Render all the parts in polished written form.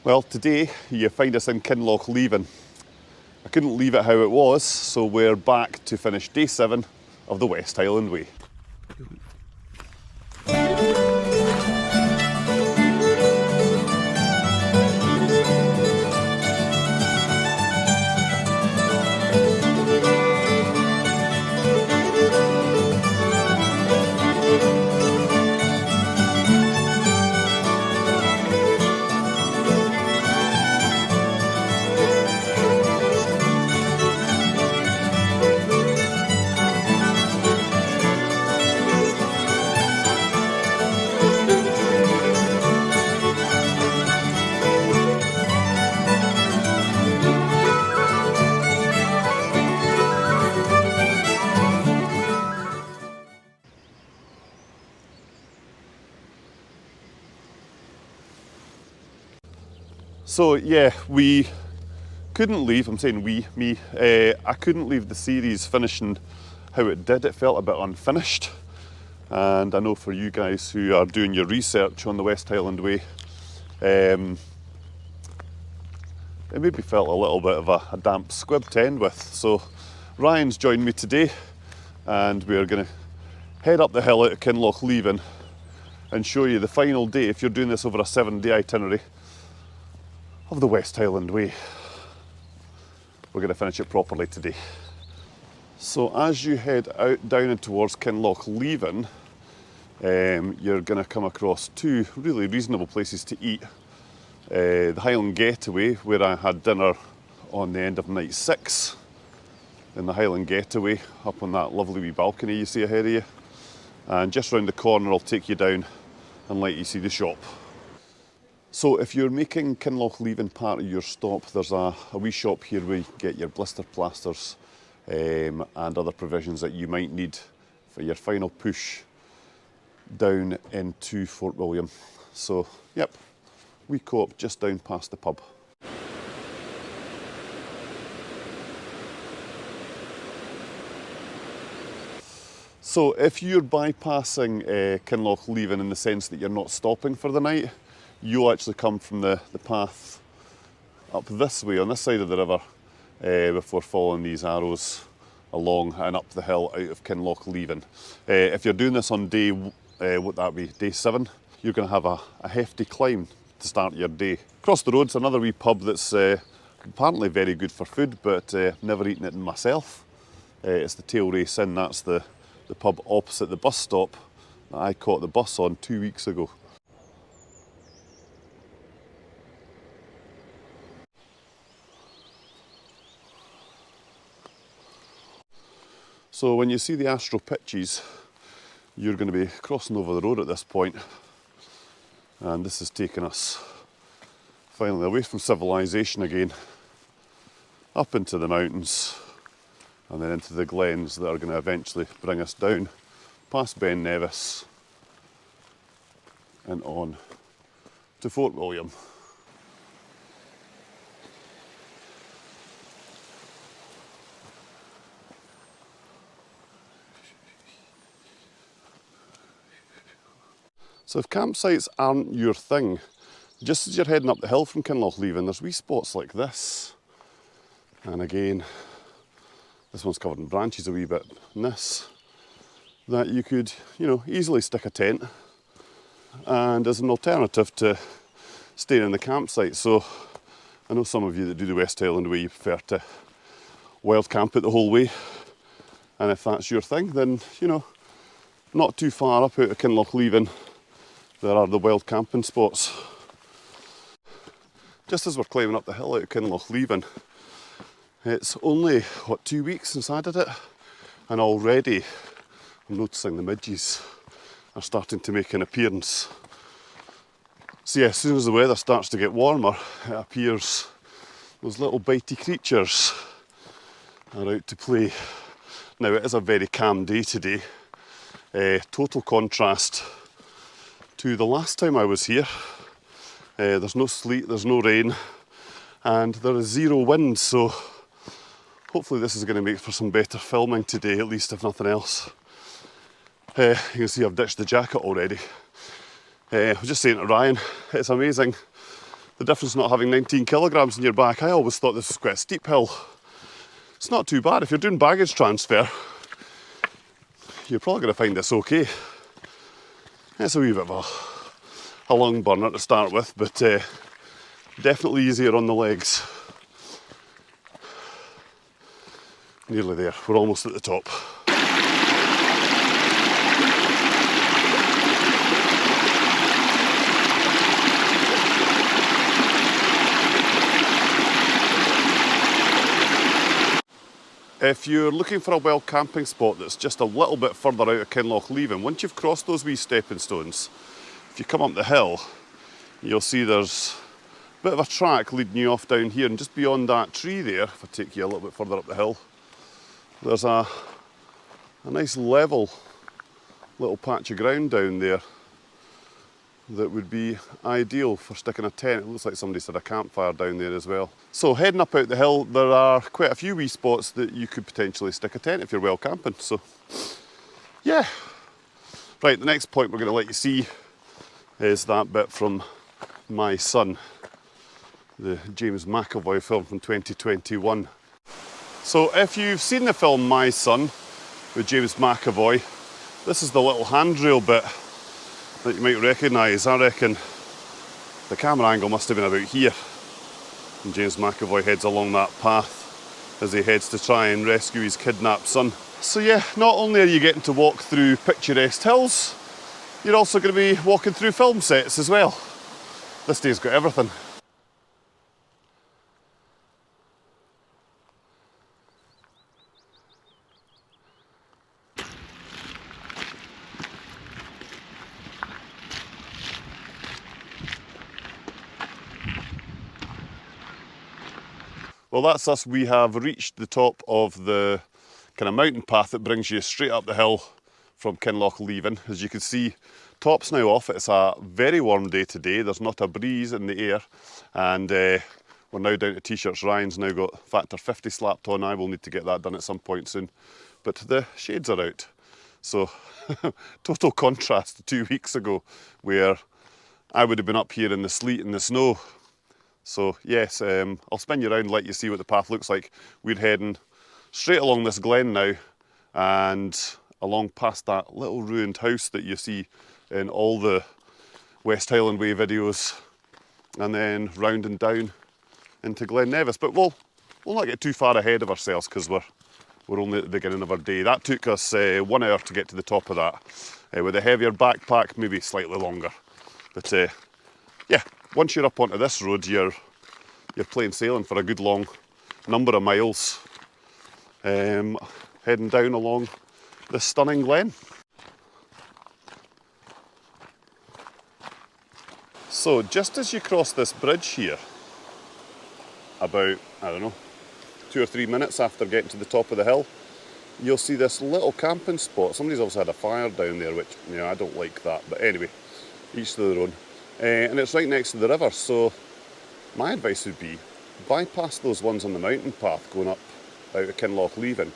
Well, today you find us in Kinlochleven. I couldn't leave it how it was, so we're back to finish day 7 of the West Highland Way. So yeah, we couldn't leave, I'm saying we, me, I couldn't leave the series finishing how it did. It felt a bit unfinished. And I know for you guys who are doing your research on the West Highland Way, it maybe felt a little bit of a damp squib to end with. So Ryan's joined me today and we're going to head up the hill out of Kinlochleven and show you the final day, if you're doing this over a 7-day itinerary, of the West Highland Way. We're going to finish it properly today. So as you head out down and towards Kinlochleven, you're going to come across 2 really reasonable places to eat. The Highland Getaway, where I had dinner on the end of night 6 in the Highland Getaway, up on that lovely wee balcony you see ahead of you. And just round the corner I'll take you down and let you see the shop. So if you're making Kinlochleven part of your stop, there's a wee shop here where you can get your blister plasters and other provisions that you might need for your final push down into Fort William. So yep, wee co-op just down past the pub. So if you're bypassing Kinlochleven in the sense that you're not stopping for the night, you'll actually come from the path up this way, on this side of the river, before following these arrows along and up the hill out of Kinlochleven. If you're doing this on day, what that be, day 7, you're going to have a hefty climb to start your day. Across the road's another wee pub that's apparently very good for food, but never eaten it myself. It's the Tail Race Inn. That's the pub opposite the bus stop that I caught the bus on 2 weeks ago. So when you see the Astro Pitches, you're going to be crossing over the road at this point, and this has taken us finally away from civilization again, up into the mountains and then into the glens that are going to eventually bring us down past Ben Nevis and on to Fort William. So if campsites aren't your thing, just as you're heading up the hill from Kinlochleven, there's wee spots like this. And again, this one's covered in branches a wee bit. And this, that you could, easily stick a tent. And as an alternative to staying in the campsite. So I know some of you that do the West Highland Way, you prefer to wild camp it the whole way. And if that's your thing, then, not too far up out of Kinlochleven, there are the wild camping spots. Just as we're climbing up the hill out of Kinlochleven, it's only, 2 weeks since I did it, and already I'm noticing the midges are starting to make an appearance. So yeah, as soon as the weather starts to get warmer, it appears those little bitey creatures are out to play. Now it is a very calm day today, total contrast to the last time I was here. There's no sleet, there's no rain, and there is 0 wind, so hopefully this is going to make for some better filming today, at least if nothing else. You can see I've ditched the jacket already. I was just saying to Ryan, it's amazing the difference not having 19 kilograms in your back. I always thought this was quite a steep hill. It's not too bad. If you're doing baggage transfer, you're probably going to find this okay. It's a wee bit of a lung burner to start with, but definitely easier on the legs. Nearly there, we're almost at the top. If you're looking for a well camping spot that's just a little bit further out of Kinlochleven, once you've crossed those wee stepping stones, if you come up the hill, you'll see there's a bit of a track leading you off down here, and just beyond that tree there, if I take you a little bit further up the hill, there's a nice level little patch of ground down there that would be ideal for sticking a tent. It looks like somebody's had a campfire down there as well. So heading up out the hill, there are quite a few wee spots that you could potentially stick a tent if you're well camping. So yeah. Right, the next point we're going to let you see is that bit from My Son, the James McAvoy film from 2021. So if you've seen the film My Son with James McAvoy, this is the little handrail bit that you might recognise. I reckon the camera angle must have been about here. And James McAvoy heads along that path as he heads to try and rescue his kidnapped son. So yeah, not only are you getting to walk through picturesque hills, you're also going to be walking through film sets as well. This day's got everything. Well, that's us. We have reached the top of the kind of mountain path that brings you straight up the hill from Kinlochleven. As you can see, top's now off. It's a very warm day today. There's not a breeze in the air, and we're now down to t-shirts. Ryan's now got factor 50 slapped on. I will need to get that done at some point soon. But the shades are out. So total contrast to 2 weeks ago, where I would have been up here in the sleet and the snow. So yes, I'll spin you around and let you see what the path looks like. We're heading straight along this glen now, and along past that little ruined house that you see in all the West Highland Way videos, and then rounding down into Glen Nevis. But we'll not get too far ahead of ourselves, because we're only at the beginning of our day. That took us 1 hour to get to the top of that. With a heavier backpack, maybe slightly longer. But yeah, once you're up onto this road, you're plain sailing for a good long number of miles, heading down along this stunning glen. So just as you cross this bridge here, about, I don't know, 2 or 3 minutes after getting to the top of the hill, you'll see this little camping spot. Somebody's also had a fire down there, which, you know, I don't like that, but anyway, each to their own. And it's right next to the river, so my advice would be bypass those ones on the mountain path going up out of Kinlochleven.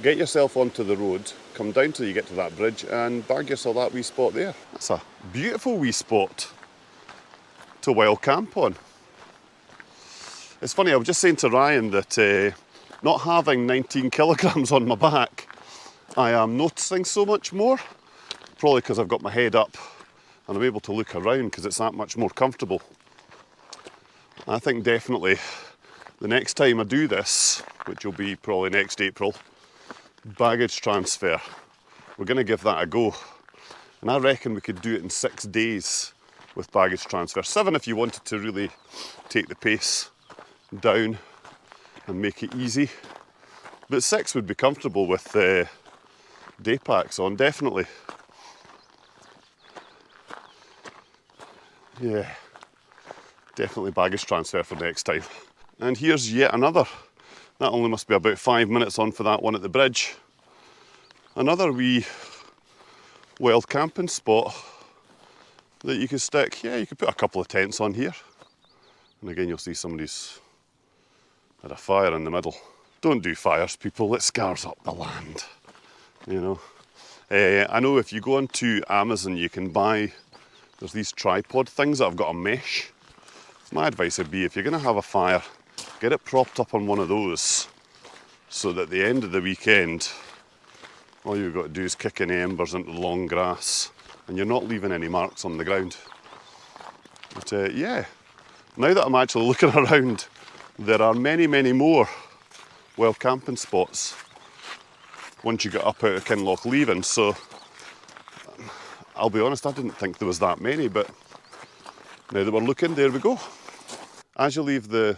Get yourself onto the road, come down till you get to that bridge, and bag yourself that wee spot there. That's a beautiful wee spot to wild camp on. It's funny, I was just saying to Ryan that not having 19 kilograms on my back, I am noticing so much more. Probably because I've got my head up and I'm able to look around because it's that much more comfortable. I think definitely the next time I do this, which will be probably next April, baggage transfer, we're going to give that a go. And I reckon we could do it in 6 days with baggage transfer. 7 if you wanted to really take the pace down and make it easy. But 6 would be comfortable with day packs on, definitely. Yeah, definitely baggage transfer for next time. And here's yet another. That only must be about 5 minutes on for that one at the bridge. Another wee wild camping spot that you could stick. Yeah, you could put a couple of tents on here. And again, you'll see somebody's had a fire in the middle. Don't do fires, people. It scars up the land, you know. I know if you go onto Amazon, you can buy, there's these tripod things that have got a mesh My advice would be, if you're going to have a fire, get it propped up on one of those, so that at the end of the weekend, all you've got to do is kick any embers into the long grass, and you're not leaving any marks on the ground. But yeah, now that I'm actually looking around, there are many, many more wild camping spots once you get up out of Kinlochleven. So I'll be honest, I didn't think there was that many, but now that we're looking, there we go. As you leave the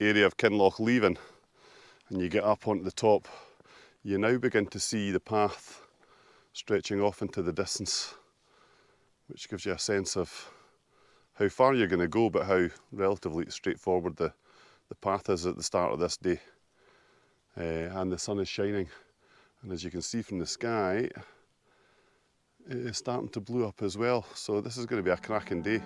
area of Kinlochleven and you get up onto the top, you now begin to see the path stretching off into the distance, which gives you a sense of how far you're going to go, but how relatively straightforward the path is at the start of this day. And the sun is shining, and as you can see from the sky, it is starting to blue up as well, so this is going to be a cracking day.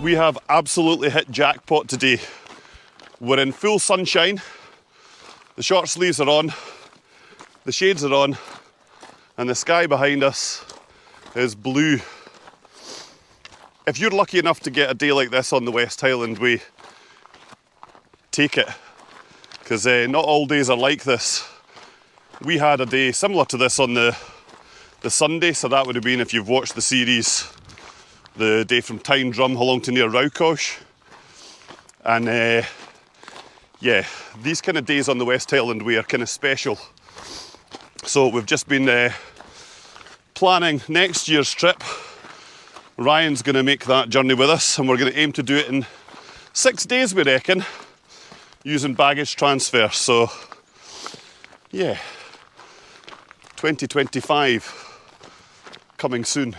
We have absolutely hit jackpot today. We're in full sunshine, the short sleeves are on, the shades are on, and the sky behind us is blue. If you're lucky enough to get a day like this on the West Highland Way, take it, because not all days are like this. We had a day similar to this on the Sunday, so that would have been, if you've watched the series, the day from Tyne-drum along to near Rowcosh. And yeah, these kind of days on the West Highland Way are kind of special. So we've just been planning next year's trip. Ryan's going to make that journey with us, and we're going to aim to do it in 6 days, we reckon, using baggage transfer. So yeah, 2025 coming soon.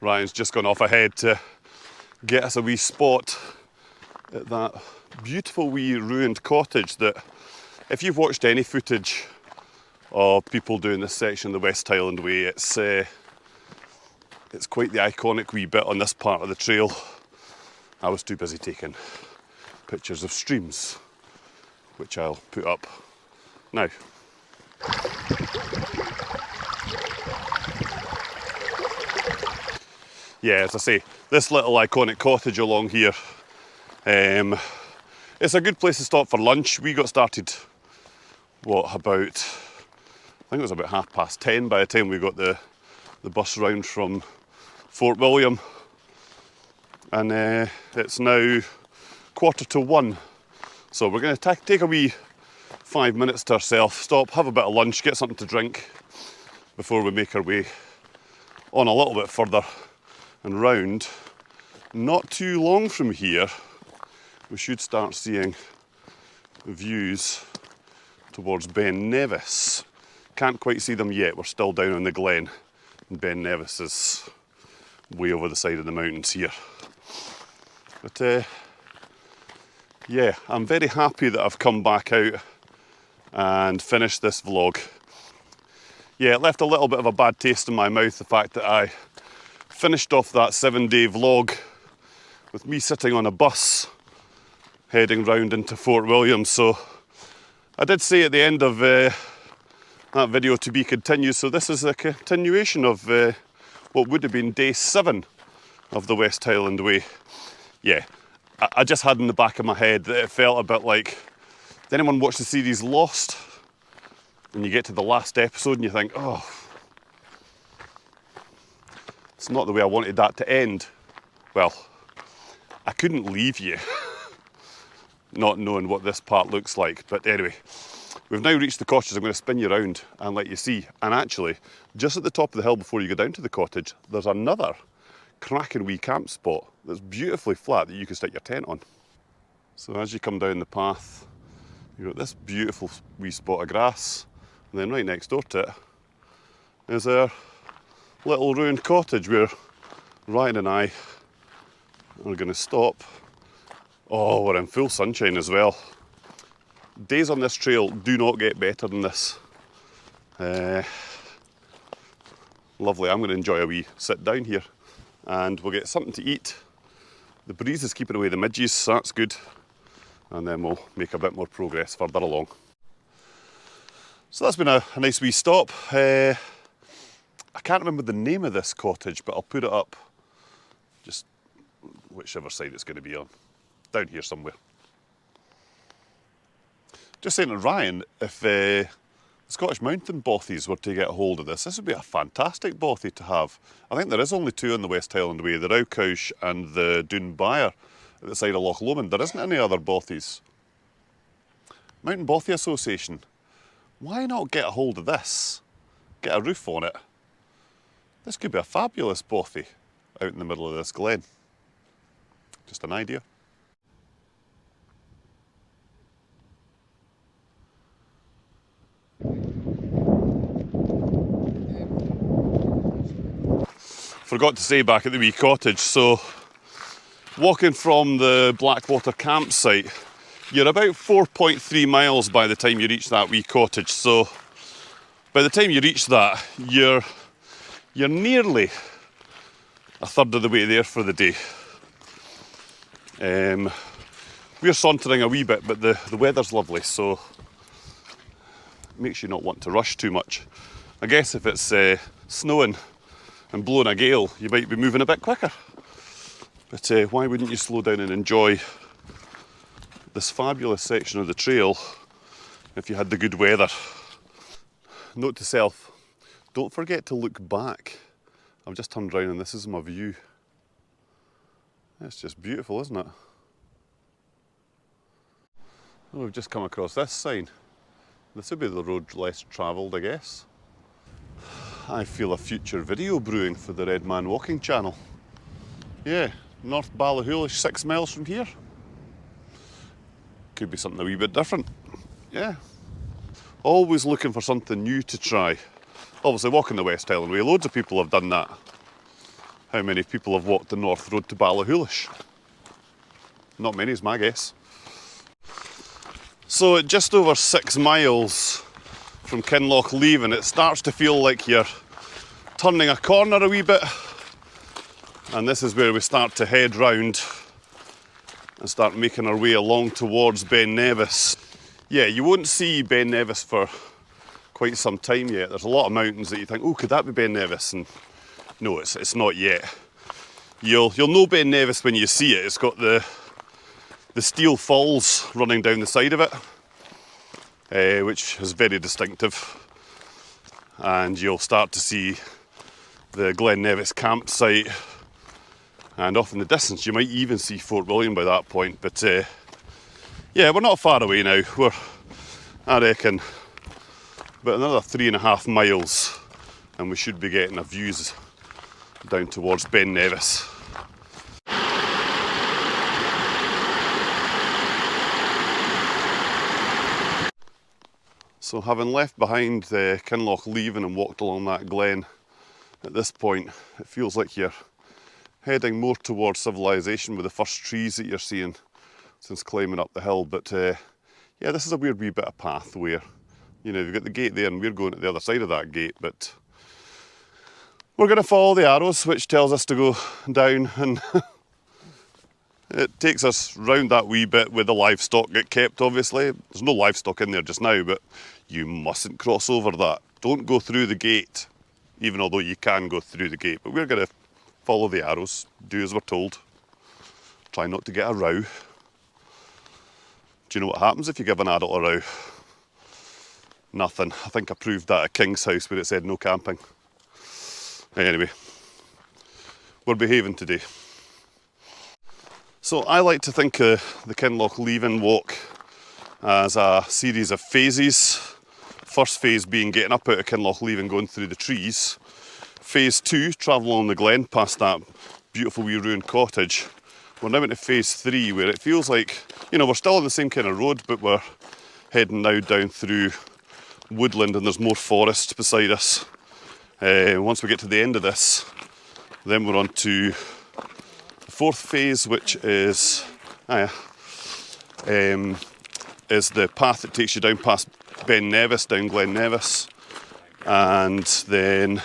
Ryan's just gone off ahead to get us a wee spot at that beautiful wee ruined cottage that, if you've watched any footage of people doing this section of the West Highland Way, it's quite the iconic wee bit on this part of the trail. I was too busy taking pictures of streams, which I'll put up now. Yeah, as I say, this little iconic cottage along here, it's a good place to stop for lunch. We got started, what, about, I think it was about 10:30 by the time we got the bus round from Fort William. And it's now 1:45. So we're going to take a wee 5 minutes to ourselves, stop, have a bit of lunch, get something to drink before we make our way on a little bit further and round. Not too long from here, we should start seeing views towards Ben Nevis. Can't quite see them yet, we're still down on the glen, and Ben Nevis is way over the side of the mountains here. But yeah, I'm very happy that I've come back out and finished this vlog. Yeah, it left a little bit of a bad taste in my mouth, the fact that I finished off that 7-day vlog with me sitting on a bus heading round into Fort William. So I did say at the end of that video, to be continued, so this is a continuation of what would have been day 7 of the West Highland Way. Yeah, I just had in the back of my head that it felt a bit like, did anyone watch the series Lost? And you get to the last episode and you think, oh, it's not the way I wanted that to end. Well, I couldn't leave you not knowing what this part looks like. But anyway, we've now reached the cottage. I'm going to spin you around and let you see. And actually, just at the top of the hill before you go down to the cottage, there's another cracking wee camp spot that's beautifully flat that you can stick your tent on. So as you come down the path, you've got this beautiful wee spot of grass, and then right next door to it is our little ruined cottage where Ryan and I are going to stop. Oh, we're in full sunshine as well. Days on this trail do not get better than this. Lovely. I'm going to enjoy a wee sit down here and we'll get something to eat. The breeze is keeping away the midges, so that's good. And then we'll make a bit more progress further along. So that's been a nice wee stop. I can't remember the name of this cottage, but I'll put it up just whichever side it's going to be on. Down here somewhere. Just saying to Ryan, if the Scottish Mountain bothies were to get a hold of this would be a fantastic bothy to have. I think there is only 2 on the West Highland Way, the Rowcouch and the Doon Byre at the side of Loch Lomond. There isn't any other bothies. Mountain Bothy Association, why not get a hold of this? Get a roof on it. This could be a fabulous bothy out in the middle of this glen. Just an idea. Forgot to say back at the wee cottage, so walking from the Blackwater campsite, you're about 4.3 miles by the time you reach that wee cottage. So by the time you reach that, you're nearly a third of the way there for the day. We're sauntering a wee bit, but the weather's lovely, so it makes you not want to rush too much. I guess if it's snowing and blowing a gale, you might be moving a bit quicker. But why wouldn't you slow down and enjoy this fabulous section of the trail if you had the good weather? Note to self, don't forget to look back. I've just turned around and this is my view. It's just beautiful, isn't it? Oh, we've just come across this sign. This would be the road less travelled, I guess. I feel a future video brewing for the Red Man Walking channel. Yeah, North Ballyhoolish, 6 miles from here. Could be something a wee bit different. Yeah. Always looking for something new to try. Obviously walking the West Highland Way, loads of people have done that. How many people have walked the North Road to Ballyhoolish? Not many is my guess. So at just over 6 miles from Kinlochleven, it starts to feel like you're turning a corner a wee bit. And this is where we start to head round and start making our way along towards Ben Nevis. Yeah, you won't see Ben Nevis for quite some time yet. There's a lot of mountains that you think, oh, could that be Ben Nevis? And no, it's not yet. You'll know Ben Nevis when you see it. It's got the steel falls running down the side of it, which is very distinctive. And you'll start to see the Glen Nevis campsite. And off in the distance, you might even see Fort William by that point. But yeah, we're not far away now. We're, I reckon, about another 3.5 miles and we should be getting our views down towards Ben Nevis. So having left behind Kinlochleven and walked along that glen, at this point it feels like you're heading more towards civilization with the first trees that you're seeing since climbing up the hill. But yeah, this is a weird wee bit of path where, you know, you've got the gate there and we're going to the other side of that gate, but we're going to follow the arrows, which tells us to go down, and it takes us round that wee bit where the livestock get kept, obviously. There's no livestock in there just now, but you mustn't cross over that. Don't go through the gate. even although you can go through the gate. But we're going to follow the arrows, do as we're told, try not to get a row. Do you know what happens if you give an adult a row? Nothing. I think I proved that at King's house where it said no camping. Anyway, we're behaving today. So I like to think of the Kinlochleven walk as a series of phases. First phase being getting up out of Kinlochleven, going through the trees. Phase 2, travel along the glen past that beautiful wee ruined cottage. We're now into phase 3 where it feels like, you know, we're still on the same kind of road, but we're heading now down through woodland and there's more forest beside us. Once we get to the end of this, then we're on to the fourth phase, which is the path that takes you down past Ben Nevis, down Glen Nevis, and then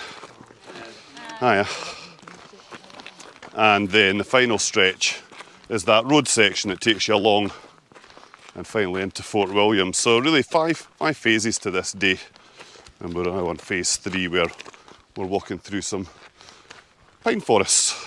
the final stretch is that road section that takes you along and finally into Fort William. So really five phases to this day, and we're now on phase 3 where we're walking through some pine forests.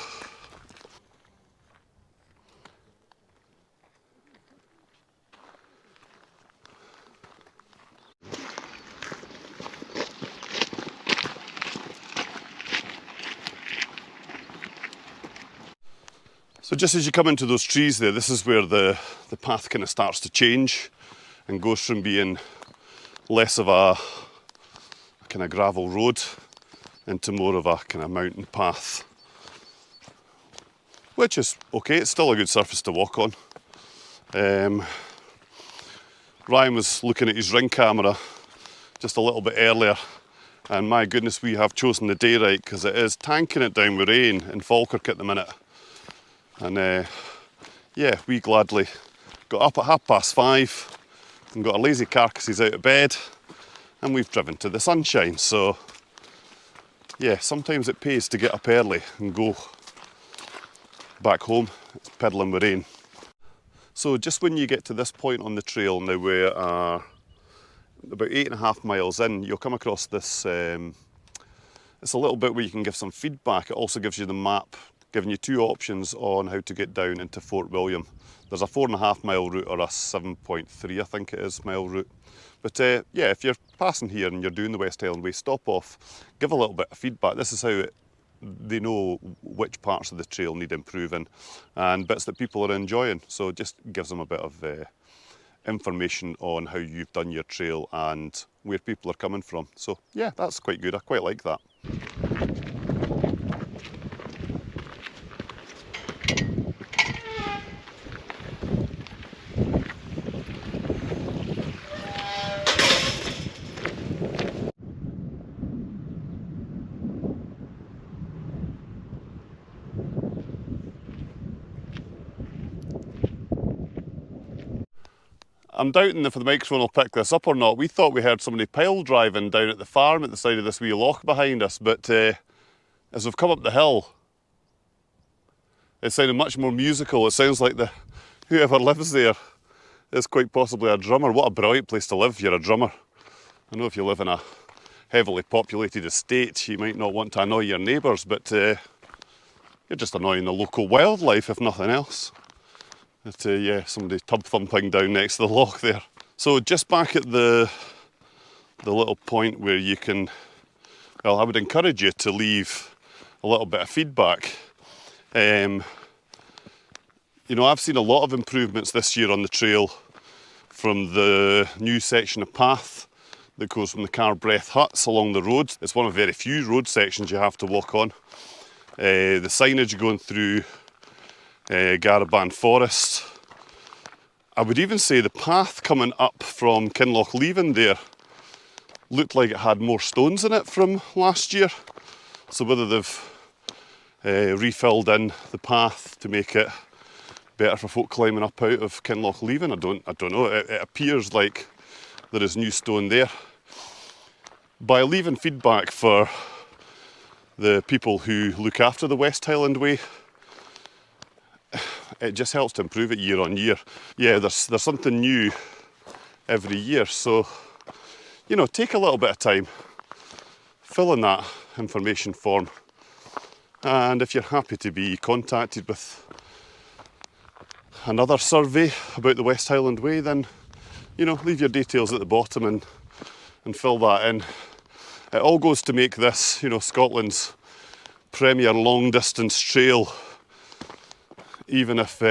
So just as you come into those trees there, this is where the path kind of starts to change and goes from being less of a kind of gravel road into more of a kind of mountain path, which is okay. It's still a good surface to walk on. Ryan was looking at his ring camera just a little bit earlier, and my goodness, we have chosen the day right, because it is tanking it down with rain in Falkirk at the minute. And yeah, we gladly got up at 5:30 and got our lazy carcasses out of bed, and we've driven to the sunshine. So yeah, sometimes it pays to get up early and go back home. It's piddling with rain. So just when you get to this point on the trail, now we are about 8.5 miles in, you'll come across this, it's a little bit where you can give some feedback. It also gives you the map, giving you 2 options on how to get down into Fort William. There's a 4.5 mile route or a 7.3, I think it is, mile route. But yeah, if you're passing here and you're doing the West Highland Way, stop off, give a little bit of feedback. This is how they know which parts of the trail need improving and bits that people are enjoying. So it just gives them a bit of information on how you've done your trail and where people are coming from. So yeah, that's quite good. I quite like that. I'm doubting if the microphone will pick this up or not. We thought we heard somebody pile driving down at the farm at the side of this wee loch behind us, but as we've come up the hill, it sounded much more musical. It sounds like whoever lives there is quite possibly a drummer. What a brilliant place to live if you're a drummer. I know if you live in a heavily populated estate, you might not want to annoy your neighbours, but you're just annoying the local wildlife, if nothing else. But yeah, somebody tub thumping down next to the loch there. So just back at the little point where you can, well, I would encourage you to leave a little bit of feedback. You know, I've seen a lot of improvements this year on the trail, from the new section of path that goes from the Carbreath huts along the road. It's one of very few road sections you have to walk on. The signage going through Garaban Forest. I would even say the path coming up from Kinlochleven there looked like it had more stones in it from last year. So whether they've refilled in the path to make it better for folk climbing up out of Kinlochleven, I don't know. It appears like there is new stone there. By leaving feedback for the people who look after the West Highland Way, it just helps to improve it year on year. Yeah, there's something new every year, so you know, take a little bit of time, fill in that information form. And if you're happy to be contacted with another survey about the West Highland Way, then, you know, leave your details at the bottom and fill that in. It all goes to make this, you know, Scotland's premier long distance trail. Even if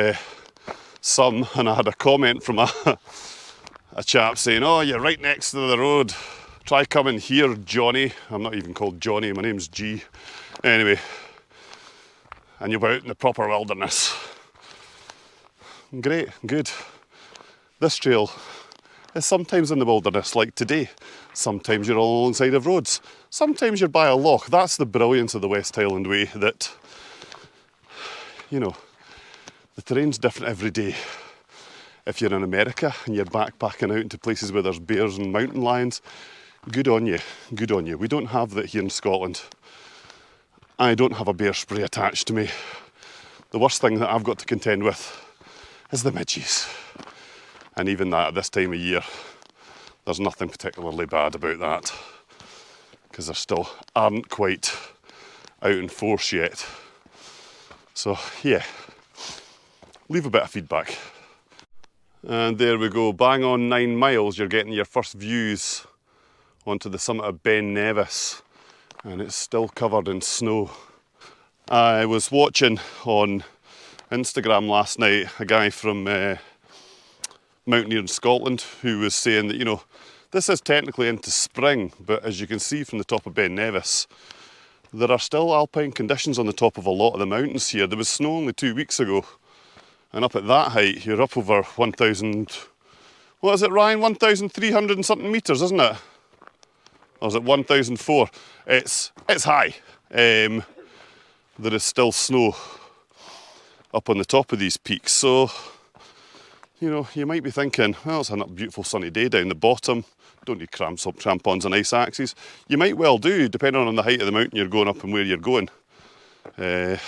some, and I had a comment from a chap saying, oh, you're right next to the road, try coming here, Johnny. I'm not even called Johnny, my name's G. Anyway, and you're out in the proper wilderness. Great, good. This trail is sometimes in the wilderness, like today. Sometimes you're all alongside of roads. Sometimes you're by a loch. That's the brilliance of the West Highland Way, that, you know, the terrain's different every day. If you're in America and you're backpacking out into places where there's bears and mountain lions, good on you, good on you. We don't have that here in Scotland. I don't have a bear spray attached to me. The worst thing that I've got to contend with is the midges. And even that at this time of year, there's nothing particularly bad about that, because they still aren't quite out in force yet. So yeah, leave a bit of feedback. And there we go, bang on 9 miles, you're getting your first views onto the summit of Ben Nevis, and it's still covered in snow. I was watching on Instagram last night a guy from Mountaineering Scotland who was saying that, you know, this is technically into spring, but as you can see from the top of Ben Nevis, there are still alpine conditions on the top of a lot of the mountains here. There was snow only 2 weeks ago, and up at that height, you're up over 1,000, what is it, Ryan? 1,300 and something metres, isn't it? Or is it 1,004? It's high. There is still snow up on the top of these peaks, so, you know, you might be thinking, well, it's a beautiful sunny day down the bottom, don't need crampons and ice axes. You might well do, depending on the height of the mountain you're going up and where you're going. But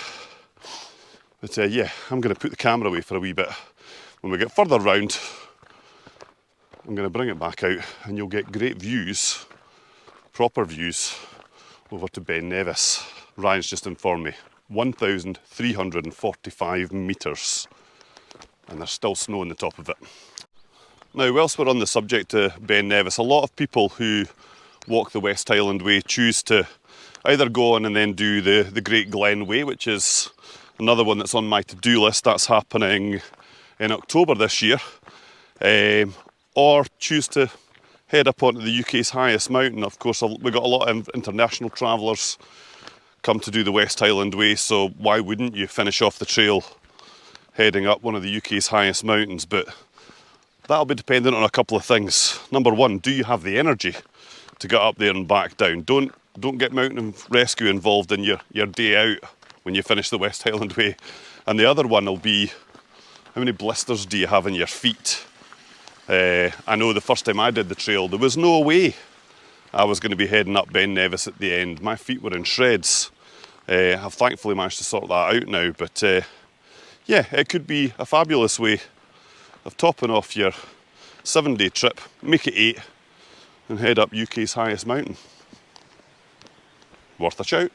yeah, I'm going to put the camera away for a wee bit. When we get further round, I'm going to bring it back out and you'll get great views, proper views, over to Ben Nevis. Ryan's just informed me, 1,345 metres, and there's still snow on the top of it. Now, whilst we're on the subject of Ben Nevis, a lot of people who walk the West Highland Way choose to either go on and then do the Great Glen Way, which is another one that's on my to-do list. That's happening in October this year, or choose to head up onto the UK's highest mountain. Of course, we've got a lot of international travellers come to do the West Highland Way, so why wouldn't you finish off the trail heading up one of the UK's highest mountains? But that'll be dependent on a couple of things. Number one, do you have the energy to get up there and back down? Don't get mountain rescue involved in your day out when you finish the West Highland Way. And the other one will be, how many blisters do you have in your feet? I know the first time I did the trail, there was no way I was going to be heading up Ben Nevis at the end. My feet were in shreds. I've thankfully managed to sort that out now, but yeah, it could be a fabulous way of topping off your 7-day trip, make it 8, and head up UK's highest mountain. Worth a shout.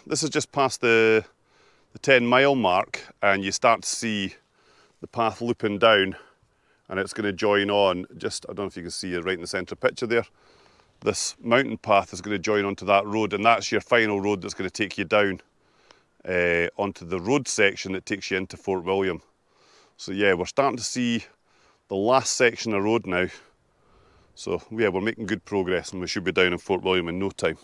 This is just past the 10-mile mark, and you start to see the path looping down, and it's going to join on just, I don't know if you can see it right in the centre picture there. This mountain path is going to join onto that road, and that's your final road that's going to take you down onto the road section that takes you into Fort William. So yeah, we're starting to see the last section of road now. So yeah, we're making good progress, and we should be down in Fort William in no time.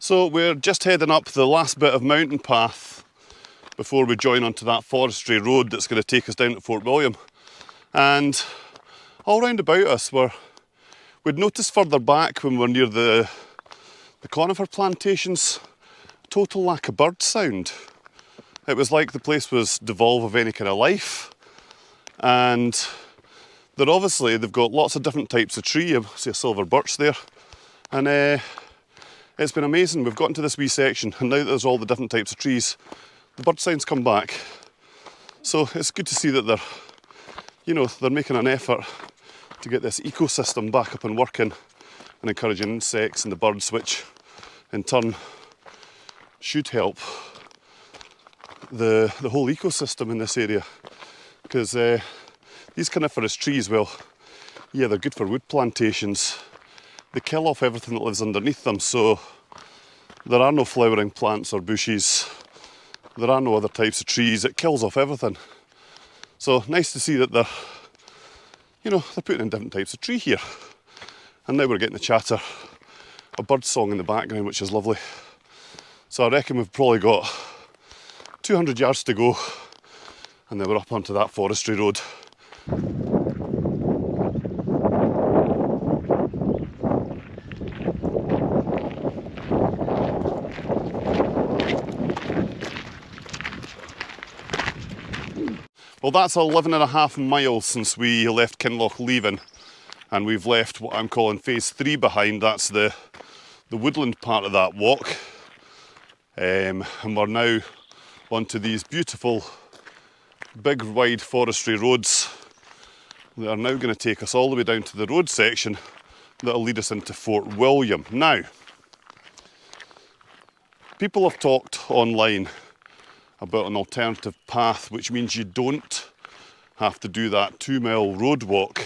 So we're just heading up the last bit of mountain path before we join onto that forestry road that's going to take us down to Fort William. And all round about us, we'd noticed further back when we're near the conifer plantations, total lack of bird sound. It was like the place was devoid of any kind of life. And they've got lots of different types of tree. I see a silver birch there. And it's been amazing. We've gotten to this wee section, and now that there's all the different types of trees, the bird signs come back. So it's good to see that they're making an effort to get this ecosystem back up and working and encouraging insects and the birds, which in turn should help the whole ecosystem in this area. Because these coniferous trees, well, yeah, they're good for wood plantations. They kill off everything that lives underneath them, so there are no flowering plants or bushes. There are no other types of trees. It kills off everything. So nice to see that they're putting in different types of tree here. And now we're getting the chatter of bird song in the background, which is lovely. So I reckon we've probably got 200 yards to go, and then we're up onto that forestry road. Well, that's 11.5 miles since we left Kinlochleven, and we've left what I'm calling phase 3 behind. That's the woodland part of that walk. And we're now onto these beautiful, big, wide forestry roads that are now going to take us all the way down to the road section that'll lead us into Fort William. Now, people have talked online about an alternative path, which means you don't have to do that 2-mile road walk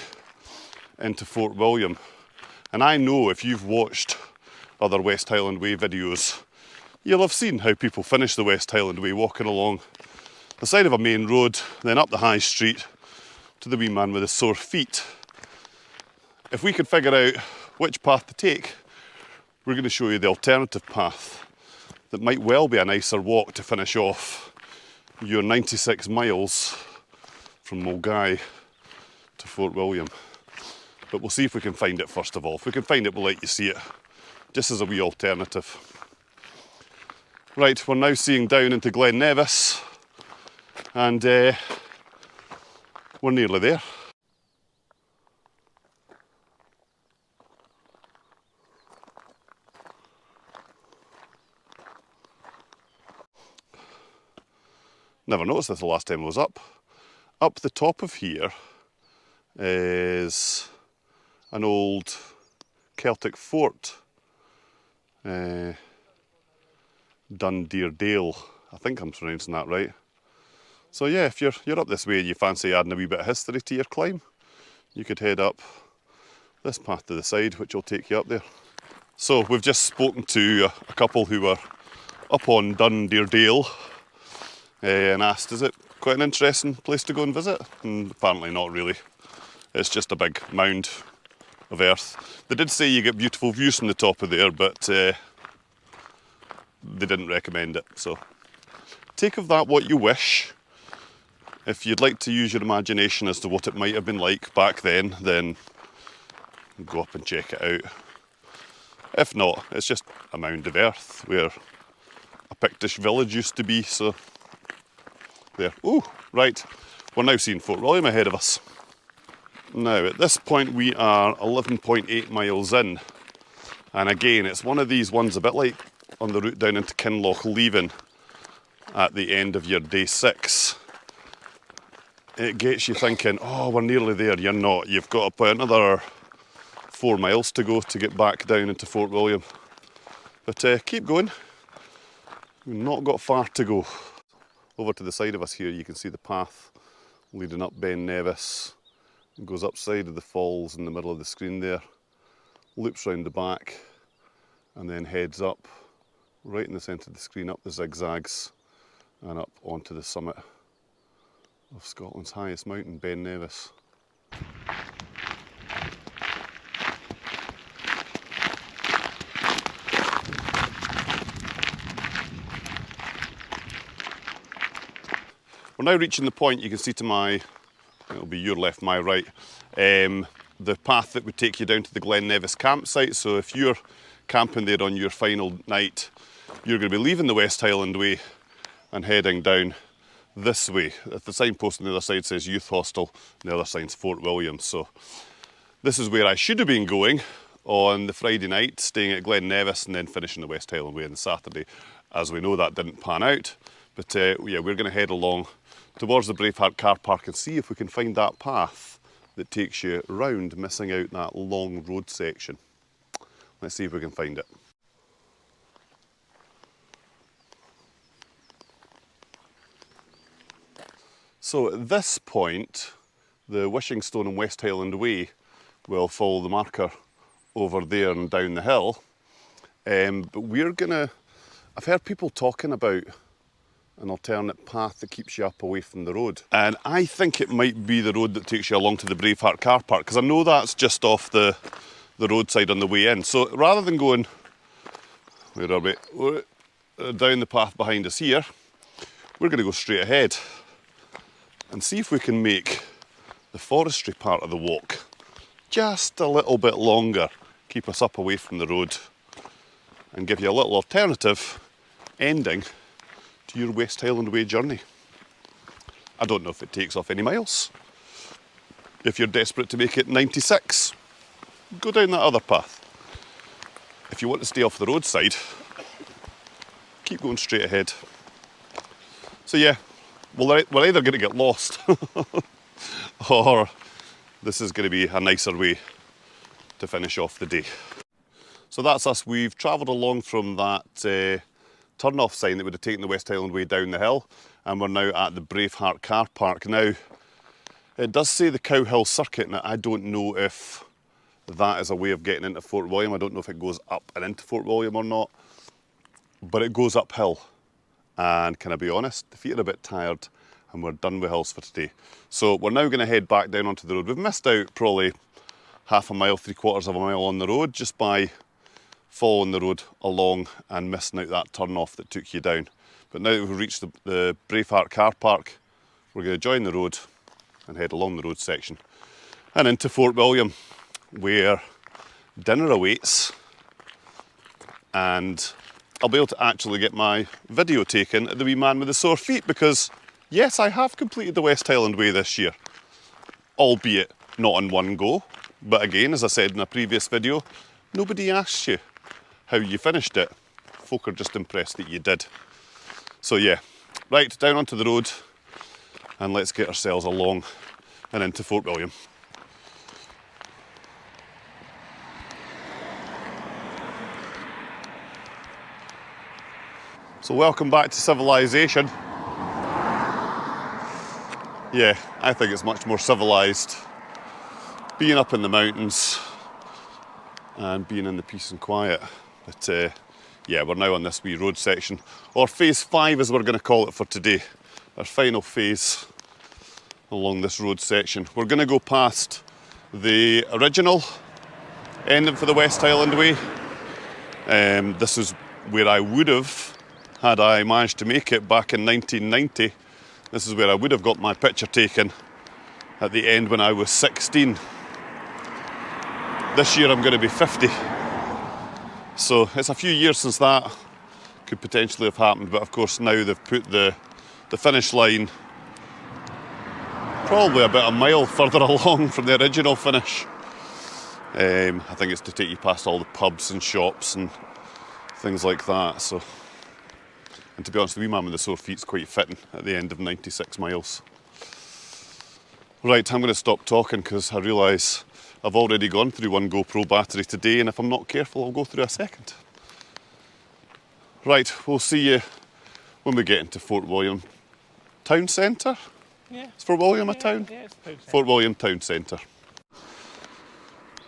into Fort William. And I know if you've watched other West Highland Way videos, you'll have seen how people finish the West Highland Way walking along the side of a main road, then up the high street to the wee man with his sore feet. If we could figure out which path to take, we're going to show you the alternative path that might well be a nicer walk to finish off your 96 miles from Mulgai to Fort William. But we'll see if we can find it first of all. If we can find it, we'll let you see it, just as a wee alternative. Right, we're now seeing down into Glen Nevis, and we're nearly there. Never noticed this the last time I was up. Up the top of here is an old Celtic fort. Dunderdale, I think I'm pronouncing that right. So yeah, if you're up this way and you fancy adding a wee bit of history to your climb, you could head up this path to the side, which will take you up there. So we've just spoken to a couple who were up on Dunderdale and asked, is it quite an interesting place to go and visit? And apparently not really. It's just a big mound of earth. They did say you get beautiful views from the top of there, but they didn't recommend it. So take of that what you wish. If you'd like to use your imagination as to what it might have been like back then go up and check it out. If not, it's just a mound of earth where a Pictish village used to be, so there. Ooh, right. We're now seeing Fort William ahead of us. Now, at this point, we are 11.8 miles in. And again, it's one of these ones, a bit like on the route down into Kinlochleven at the end of your day 6. It gets you thinking, oh, we're nearly there. You're not. You've got about another 4 miles to go to get back down into Fort William. But keep going. We've not got far to go. Over to the side of us here, you can see the path leading up Ben Nevis. It goes up side of the falls in the middle of the screen there, loops round the back, and then heads up right in the centre of the screen, up the zigzags, and up onto the summit of Scotland's highest mountain, Ben Nevis. We're now reaching the point you can see to my, it'll be your left, my right, the path that would take you down to the Glen Nevis campsite. So if you're camping there on your final night, you're going to be leaving the West Highland Way and heading down this way. If the signpost on the other side says Youth Hostel, the other side's Fort William. So this is where I should have been going on the Friday night, staying at Glen Nevis and then finishing the West Highland Way on the Saturday. As we know, that didn't pan out. But yeah, we're going to head along towards the Braveheart car park and see if we can find that path that takes you round, missing out that long road section. Let's see if we can find it. So at this point, the Wishing Stone and West Highland Way will follow the marker over there and down the hill. But I've heard people talking about an alternate path that keeps you up away from the road. And I think it might be the road that takes you along to the Braveheart car park, because I know that's just off the roadside on the way in. So rather than going, where are we? Down the path behind us here, we're going to go straight ahead and see if we can make the forestry part of the walk just a little bit longer, keep us up away from the road and give you a little alternative ending to your West Highland Way journey. I don't know if it takes off any miles. If you're desperate to make it 96, go down that other path. If you want to stay off the roadside, keep going straight ahead. So yeah, we're either going to get lost or this is going to be a nicer way to finish off the day. So that's us. We've travelled along from that turn-off sign that would have taken the West Highland Way down the hill, and we're now at the Braveheart car park. Now, it does say the Cow Hill Circuit, and I don't know if that is a way of getting into Fort William. I don't know if it goes up and into Fort William or not, but it goes uphill. And can I be honest, the feet are a bit tired and we're done with hills for today. So we're now going to head back down onto the road. We've missed out probably half a mile, 3/4 of a mile on the road just by following the road along and missing out that turn off that took you down. But now that we've reached the Braveheart car park, we're going to join the road and head along the road section and into Fort William, where dinner awaits, and I'll be able to actually get my video taken at the wee man with the sore feet, because yes, I have completed the West Highland Way this year, albeit not in one go. But again, as I said in a previous video, nobody asks you how you finished it. Folk are just impressed that you did. So yeah, right, down onto the road and let's get ourselves along and into Fort William. So welcome back to civilization. Yeah, I think it's much more civilized being up in the mountains and being in the peace and quiet. But yeah, we're now on this wee road section, or phase 5 as we're going to call it for today. Our final phase along this road section. We're going to go past the original ending for the West Highland Way. This is where I would have, had I managed to make it back in 1990, this is where I would have got my picture taken at the end when I was 16. This year I'm going to be 50. So it's a few years since that could potentially have happened, but of course now they've put the finish line probably about a mile further along from the original finish. I think it's to take you past all the pubs and shops and things like that. So, and to be honest, the wee man with the sore feet's quite fitting at the end of 96 miles. Right, I'm going to stop talking because I realise I've already gone through one GoPro battery today, and if I'm not careful, I'll go through a second. Right, we'll see you when we get into Fort William Town Centre. Yeah. Is Fort William a town? Yeah, it's town centre. Fort William Town Centre.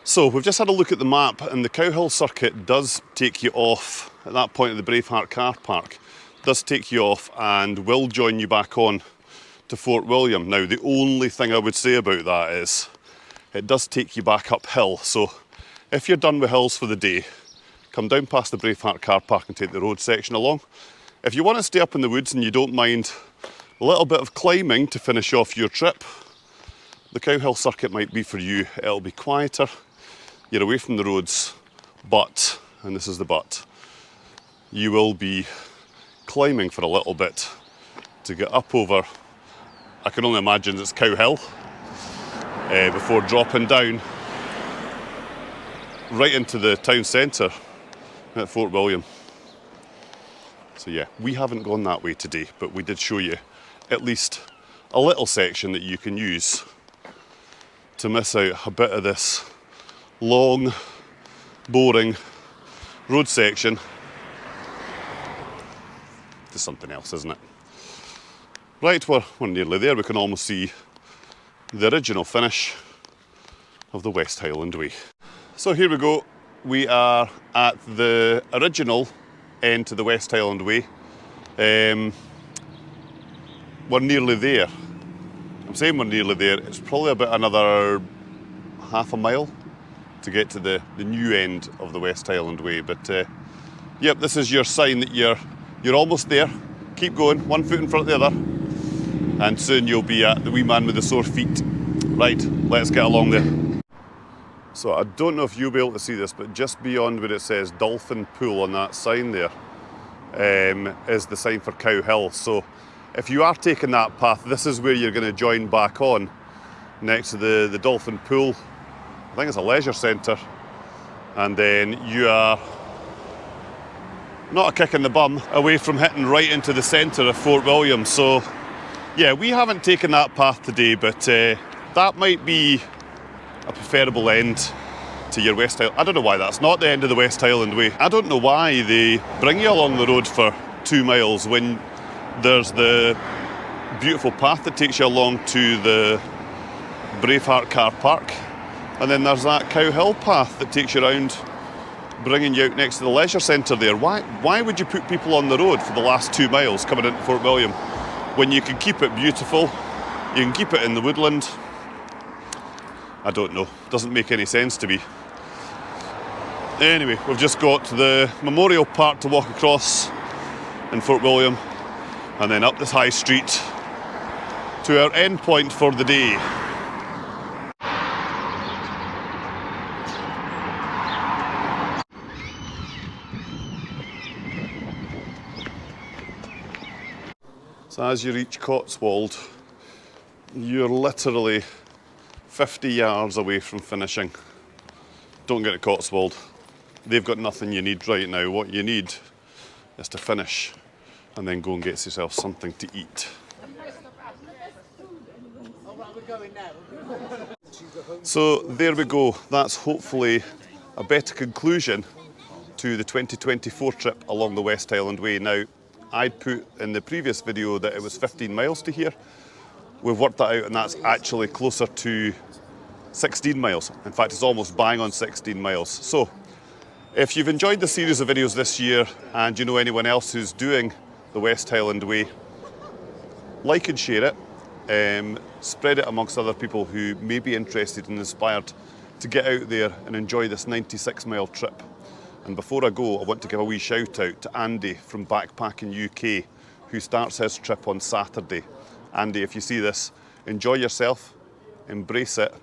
So we've just had a look at the map, and the Cow Hill Circuit does take you off at that point at the Braveheart car park. Does take you off and will join you back on to Fort William. Now, the only thing I would say about that is it does take you back uphill. So if you're done with hills for the day, come down past the Braveheart car park and take the road section along. If you want to stay up in the woods and you don't mind a little bit of climbing to finish off your trip, the Cow Hill Circuit might be for you. It'll be quieter, you're away from the roads, but, and this is the but, you will be climbing for a little bit to get up over, I can only imagine it's Cow Hill, before dropping down right into the town centre at Fort William. So yeah, we haven't gone that way today, but we did show you at least a little section that you can use to miss out a bit of this long, boring road section to something else, isn't it? Right, we're nearly there. We can almost see the original finish of the West Highland Way. So here we go. We are at the original end to the West Highland Way. We're nearly there. I'm saying we're nearly there. It's probably about another half a mile to get to the new end of the West Highland Way. But yep, this is your sign that you're almost there. Keep going, one foot in front of the other, and soon you'll be at the wee man with the sore feet. Right, let's get along there. So I don't know if you'll be able to see this, but just beyond where it says Dolphin Pool on that sign there is the sign for Cow Hill. So if you are taking that path, this is where you're going to join back on, next to the Dolphin Pool. I think it's a leisure centre. And then you are not a kick in the bum away from hitting right into the centre of Fort William. So yeah, we haven't taken that path today, but that might be a preferable end to your West Highland. I don't know why that's not the end of the West Highland Way. I don't know why they bring you along the road for 2 miles when there's the beautiful path that takes you along to the Braveheart Car Park, and then there's that Cow Hill path that takes you around, bringing you out next to the leisure centre there. Why would you put people on the road for the last 2 miles coming into Fort William when you can keep it beautiful, you can keep it in the woodland? I don't know, doesn't make any sense to me. Anyway, we've just got the Memorial Park to walk across in Fort William, and then up this high street to our end point for the day. So as you reach Cotswold, you're literally 50 yards away from finishing. Don't get to Cotswold. They've got nothing you need right now. What you need is to finish and then go and get yourself something to eat. So there we go. That's hopefully a better conclusion to the 2024 trip along the West Highland Way. Now, I'd put in the previous video that it was 15 miles to here. We've worked that out, and that's actually closer to 16 miles. In fact, it's almost bang on 16 miles. So if you've enjoyed the series of videos this year and you know anyone else who's doing the West Highland Way, like and share it. Spread it amongst other people who may be interested and inspired to get out there and enjoy this 96-mile trip. And before I go, I want to give a wee shout out to Andy from Backpacking UK, who starts his trip on Saturday. Andy, if you see this, enjoy yourself, embrace it,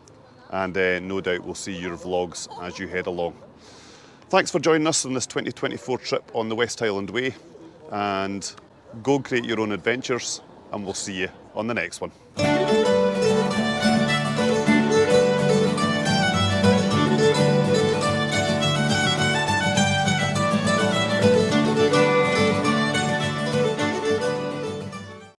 and no doubt we'll see your vlogs as you head along. Thanks for joining us on this 2024 trip on the West Highland Way, and go create your own adventures, and we'll see you on the next one.